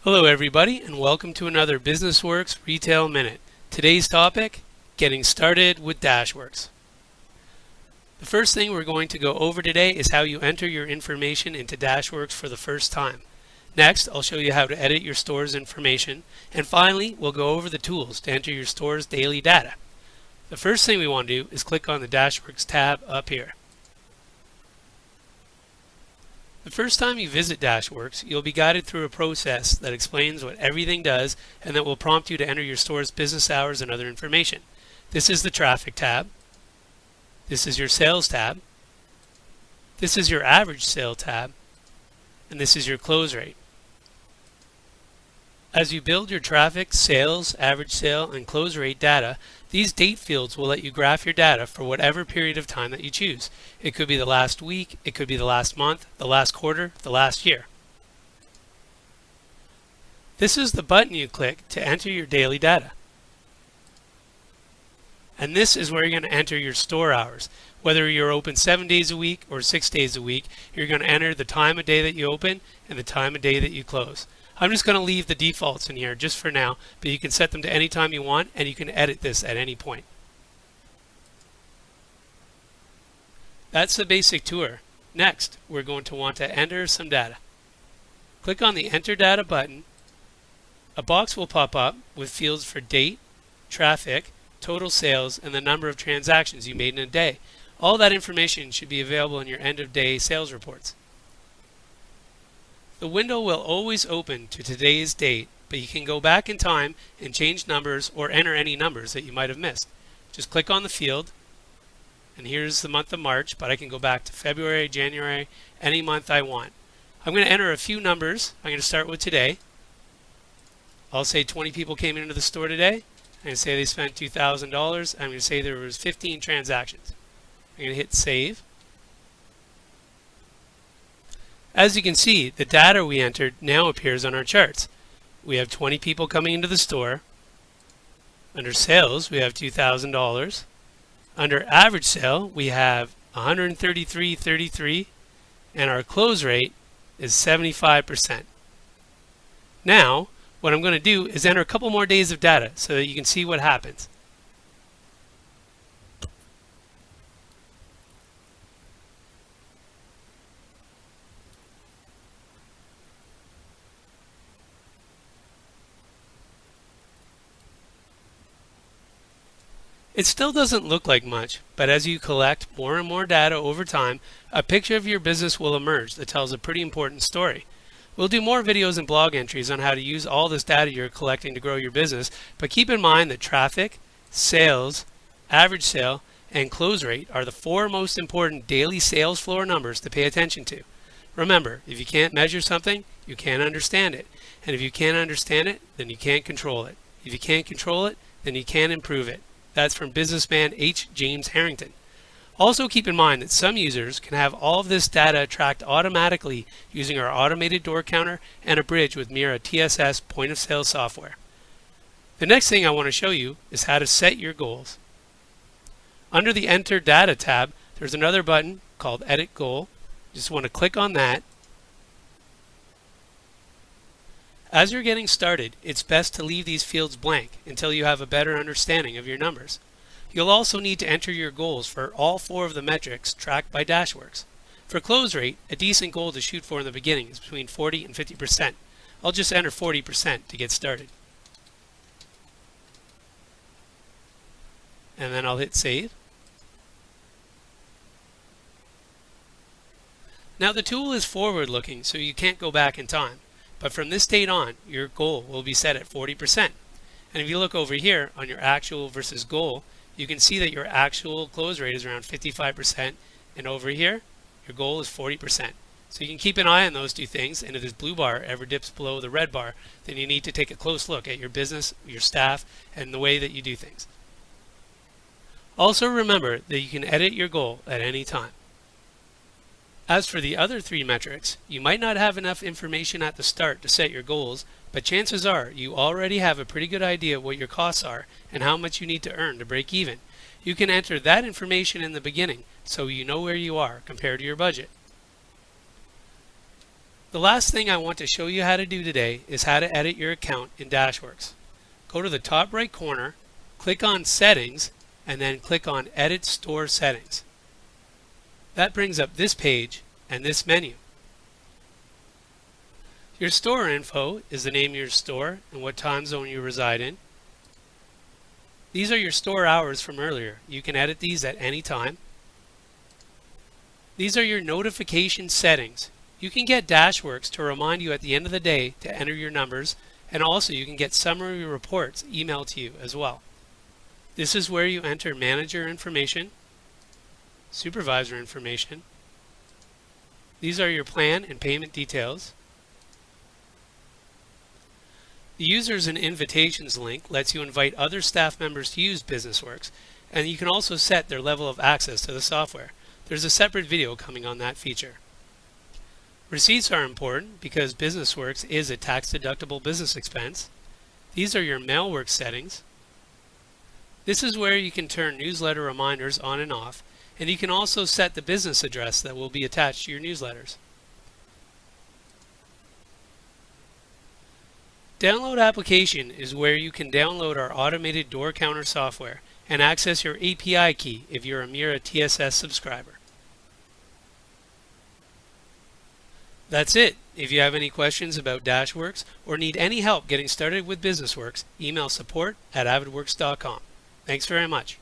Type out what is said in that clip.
Hello everybody and welcome to another DASHWORX Retail Minute. Today's topic, getting started with DASHWORX. The first thing we're going to go over today is how you enter your information into DASHWORX for the first time. Next, I'll show you how to edit your store's information. And finally, we'll go over the tools to enter your store's daily data. The first thing we want to do is click on the DASHWORX tab up here. The first time you visit DASHWORX, you'll be guided through a process that explains what everything does and that will prompt you to enter your store's business hours and other information. This is the Traffic tab. This is your Sales tab. This is your Average Sale tab. And this is your Close Rate. As you build your traffic, sales, average sale, and close rate data, these date fields will let you graph your data for whatever period of time that you choose. It could be the last week, it could be the last month, the last quarter, the last year. This is the button you click to enter your daily data. And this is where you're going to enter your store hours. Whether you're open 7 days a week or 6 days a week, you're going to enter the time of day that you open and the time of day that you close. I'm just going to leave the defaults in here just for now, but you can set them to any time you want and you can edit this at any point. That's the basic tour. Next, we're going to want to enter some data. Click on the Enter Data button. A box will pop up with fields for date, traffic, total sales, and the number of transactions you made in a day. All that information should be available in your end of day sales reports. The window will always open to today's date, but you can go back in time and change numbers or enter any numbers that you might have missed. Just click on the field, and here's the month of March, but I can go back to February, January, any month I want. I'm going to enter a few numbers. I'm going to start with today. I'll say 20 people came into the store today. I'm going to say they spent $2,000. I'm going to say there was 15 transactions. I'm going to hit Save. As you can see, the data we entered now appears on our charts. We have 20 people coming into the store. Under sales, we have $2,000. Under average sale, we have $133.33, and our close rate is 75%. Now, what I'm going to do is enter a couple more days of data so that you can see what happens. It still doesn't look like much, but as you collect more and more data over time, a picture of your business will emerge that tells a pretty important story. We'll do more videos and blog entries on how to use all this data you're collecting to grow your business, but keep in mind that traffic, sales, average sale, and close rate are the four most important daily sales floor numbers to pay attention to. Remember, if you can't measure something, you can't understand it. And if you can't understand it, then you can't control it. If you can't control it, then you can't improve it. That's from businessman H. James Harrington. Also keep in mind that some users can have all of this data tracked automatically using our automated door counter and a bridge with Mira TSS point of sale software. The next thing I want to show you is how to set your goals. Under the Enter Data tab, there's another button called Edit Goal. You just want to click on that. As you're getting started, it's best to leave these fields blank until you have a better understanding of your numbers. You'll also need to enter your goals for all four of the metrics tracked by DASHWORX. For close rate, a decent goal to shoot for in the beginning is between 40 and 50%. I'll just enter 40% to get started. And then I'll hit Save. Now the tool is forward-looking, so you can't go back in time. But from this date on, your goal will be set at 40%. And if you look over here on your actual versus goal, you can see that your actual close rate is around 55%, and over here, your goal is 40%. So you can keep an eye on those two things, and if this blue bar ever dips below the red bar, then you need to take a close look at your business, your staff, and the way that you do things. Also remember that you can edit your goal at any time. As for the other three metrics, you might not have enough information at the start to set your goals, but chances are you already have a pretty good idea of what your costs are and how much you need to earn to break even. You can enter that information in the beginning so you know where you are compared to your budget. The last thing I want to show you how to do today is how to edit your account in DASHWORX. Go to the top right corner, click on Settings, and then click on Edit Store Settings. That brings up this page and this menu. Your store info is the name of your store and what time zone you reside in. These are your store hours from earlier. You can edit these at any time. These are your notification settings. You can get DASHWORX to remind you at the end of the day to enter your numbers, and also you can get summary reports emailed to you as well. This is where you enter manager information, supervisor information. These are your plan and payment details. The Users and Invitations link lets you invite other staff members to use BusinessWorks, and you can also set their level of access to the software. There's a separate video coming on that feature. Receipts are important because BusinessWorks is a tax-deductible business expense. These are your MailWorks settings. This is where you can turn newsletter reminders on and off, and you can also set the business address that will be attached to your newsletters. Download application is where you can download our automated door counter software and access your API key if you're a Mira TSS subscriber. That's it. If you have any questions about DASHWORX or need any help getting started with BusinessWorks, email support@avidworks.com. Thanks very much.